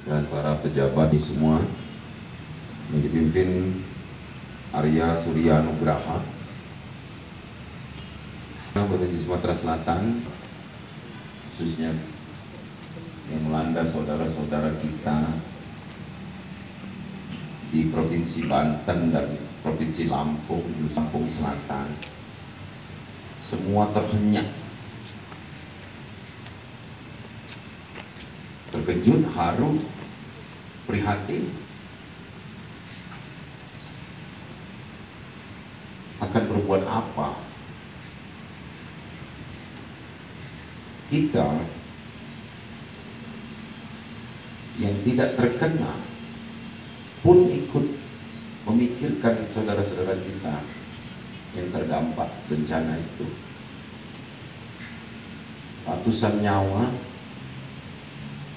dan para pejabat di semua yang dipimpin Arya Surya Nugraha, Provinsi Sumatera Selatan, khususnya yang melanda saudara-saudara kita di Provinsi Banten dan Provinsi Lampung Selatan, semua terhenyak, terkejut, haru, prihatin akan berbuat apa. Kita yang tidak terkena pun ikut memikirkan saudara-saudara kita yang terdampak bencana itu. Ratusan nyawa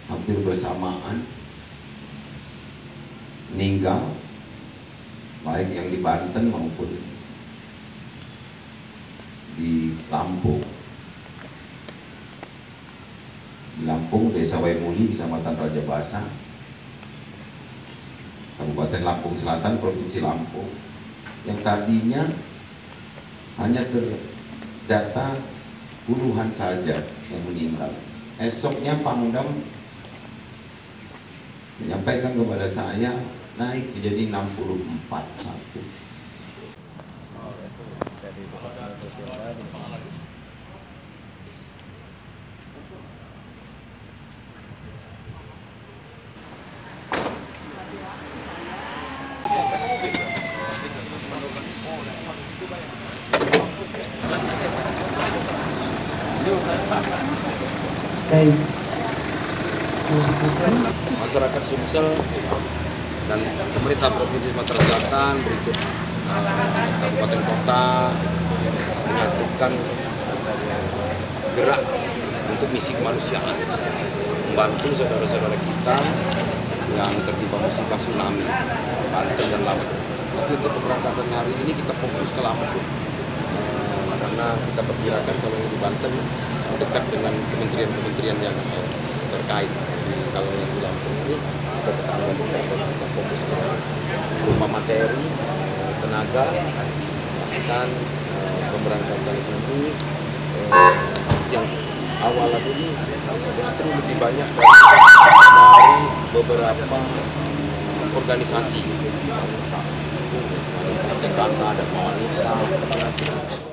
hampir bersamaan meninggal, baik yang di Banten maupun di Lampung. Di Lampung, Desa Waimuli, Kecamatan Raja Basa, Kabupaten Lampung Selatan, Provinsi Lampung, yang tadinya hanya terdata puluhan saja yang meninggal. Esoknya Pangdam menyampaikan kepada saya naik menjadi 64 satu. Masyarakat Sumsel dan pemerintah Provinsi Sumatera Selatan berikut kabupaten kota menyatukan gerak untuk misi kemanusiaan, membantu saudara-saudara kita yang tertimpa musibah tsunami Banten dan Lampung. Tapi untuk keberangkatan hari ini kita fokus ke Lampung karena kita perkirakan kalau yang di Banten dekat dengan kementerian-kementerian yang terkait. Jadi kalau yang di Lampung ini kita fokus ke sana, berupa materi, tenaga, dan pemberangkatan ini yang awalnya ini justru lebih banyak dari beberapa organisasi. Ada TKK, ada wanita.